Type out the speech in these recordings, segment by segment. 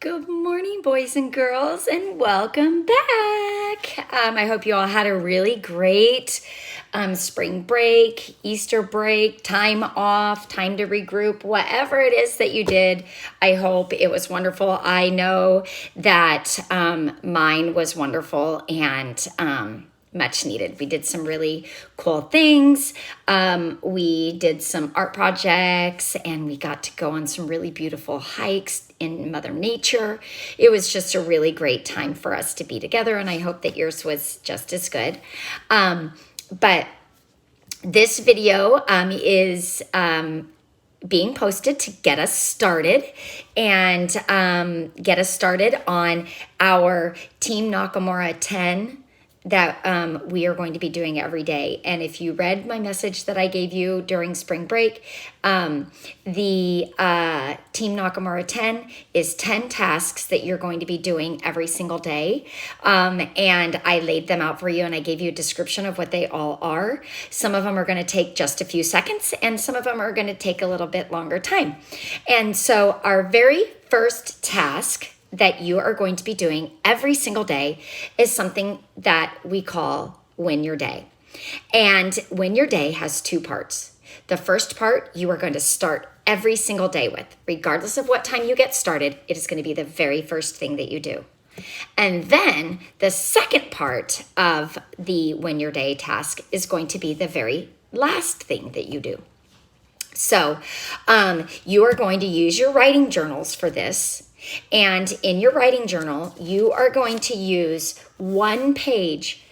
Good morning, boys and girls, and welcome back. I hope you all had a really great spring break, Easter break, time off, time to regroup, whatever it is that you did. I hope it was wonderful. I know that mine was wonderful and much needed. We did some really cool things. We did some art projects and we got to go on some really beautiful hikes in Mother Nature. It was just a really great time for us to be together, and I hope that yours was just as good. But this video is being posted to get us started and get us started on our Team Nakamura 10 that we are going to be doing every day. And if you read my message that I gave you during spring break, the Team Nakamura 10 is 10 tasks that you're going to be doing every single day. And I laid them out for you and I gave you a description of what they all are. Some of them are going to take just a few seconds and some of them are going to take a little bit longer time. And so our very first task that you are going to be doing every single day is something that we call Win Your Day. And Win Your Day has two parts. The first part you are going to start every single day with. Regardless of what time you get started, it is going to be the very first thing that you do. And then the second part of the Win Your Day task is going to be the very last thing that you do. So you are going to use your writing journals for this. And in your writing journal, you are going to use one page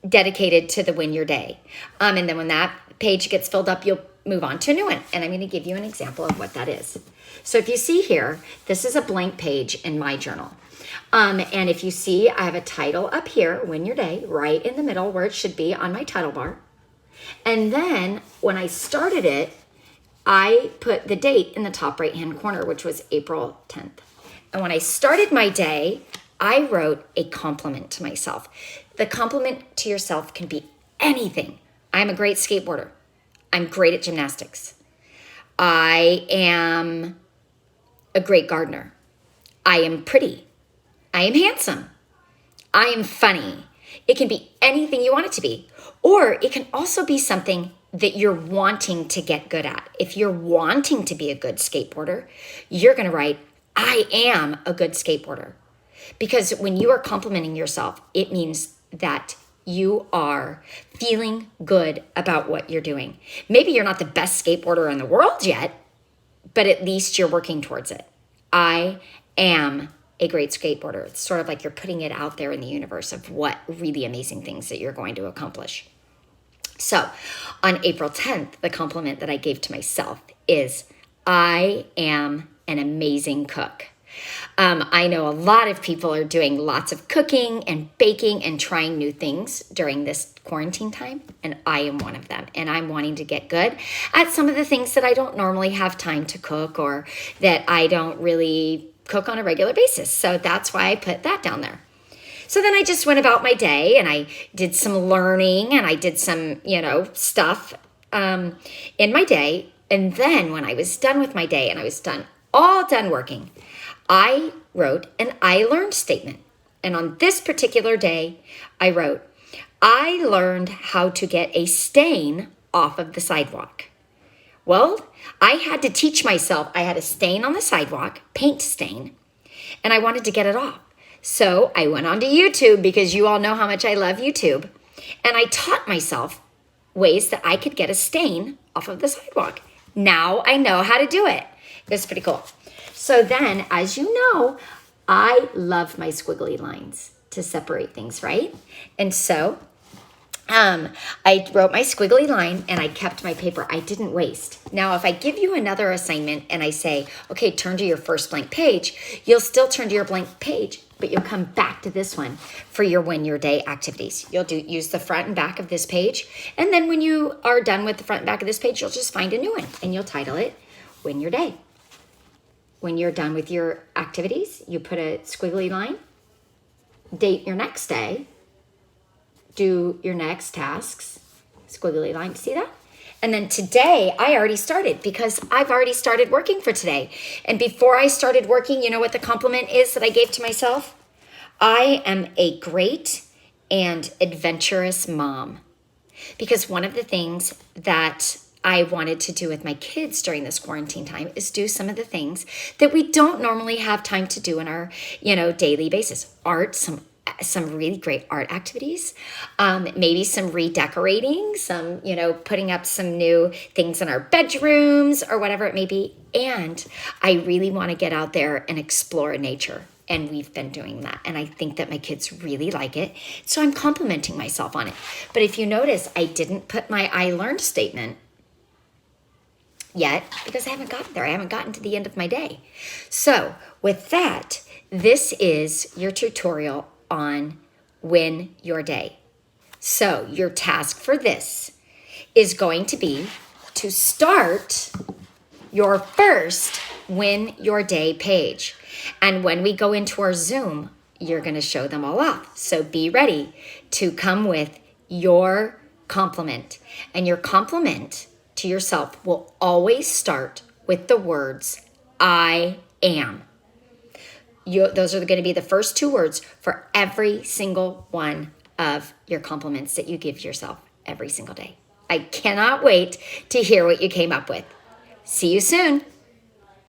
dedicated to the Win Your Day. And then when that page gets filled up, you'll move on to a new one. And I'm going to give you an example of what that is. So if you see here, this is a blank page in my journal. And if you see, I have a title up here, Win Your Day, right in the middle where it should be on my title bar. And then when I started it, I put the date in the top right-hand corner, which was April 10th. And when I started my day, I wrote a compliment to myself. The compliment to yourself can be anything. I'm a great skateboarder. I'm great at gymnastics. I am a great gardener. I am pretty. I am handsome. I am funny. It can be anything you want it to be. Or it can also be something that you're wanting to get good at. If you're wanting to be a good skateboarder, you're going to write, I am a good skateboarder. Because when you are complimenting yourself, it means that you are feeling good about what you're doing. Maybe you're not the best skateboarder in the world yet, but at least you're working towards it. I am a great skateboarder. It's sort of like you're putting it out there in the universe of what really amazing things that you're going to accomplish. So on April 10th, the compliment that I gave to myself is, I am an amazing cook. I know a lot of people are doing lots of cooking and baking and trying new things during this quarantine time, and I am one of them. And I'm wanting to get good at some of the things that I don't normally have time to cook or that I don't really cook on a regular basis. So that's why I put that down there. So then I just went about my day and I did some learning and I did some, stuff in my day. And then when I was done with my day and I was all done working, I wrote an I learned statement. And on this particular day, I wrote, I learned how to get a stain off of the sidewalk. Well, I had to teach myself. I had a stain on the sidewalk, paint stain, and I wanted to get it off. So I went onto YouTube because you all know how much I love YouTube. And I taught myself ways that I could get a stain off of the sidewalk. Now I know how to do it. It's pretty cool. So then, as you know, I love my squiggly lines to separate things, right? And so I wrote my squiggly line and I kept my paper. I didn't waste. Now, if I give you another assignment and I say, okay, turn to your first blank page, you'll still turn to your blank page, but you'll come back to this one for your Win Your Day activities. You'll use the front and back of this page. And then when you are done with the front and back of this page, you'll just find a new one and you'll title it Win Your Day. When you're done with your activities, you put a squiggly line, date your next day, do your next tasks, squiggly line, see that? And then today, I already started because I've already started working for today. And before I started working, you know what the compliment is that I gave to myself? I am a great and adventurous mom. Because one of the things that I wanted to do with my kids during this quarantine time is do some of the things that we don't normally have time to do in our, daily basis. Art, some really great art activities, maybe some redecorating, some, putting up some new things in our bedrooms or whatever it may be. And I really want to get out there and explore nature. And we've been doing that. And I think that my kids really like it. So I'm complimenting myself on it. But if you notice, I didn't put my I learned statement yet because I haven't gotten there. I haven't gotten to the end of my day. So with that, this is your tutorial on win your day. So your task for this is going to be to start your first win your day page. And when we go into our Zoom, you're going to show them all off. So be ready to come with your compliment. And your compliment to yourself will always start with the words, I am. Those are going to be the first two words for every single one of your compliments that you give yourself every single day. I cannot wait to hear what you came up with. See you soon.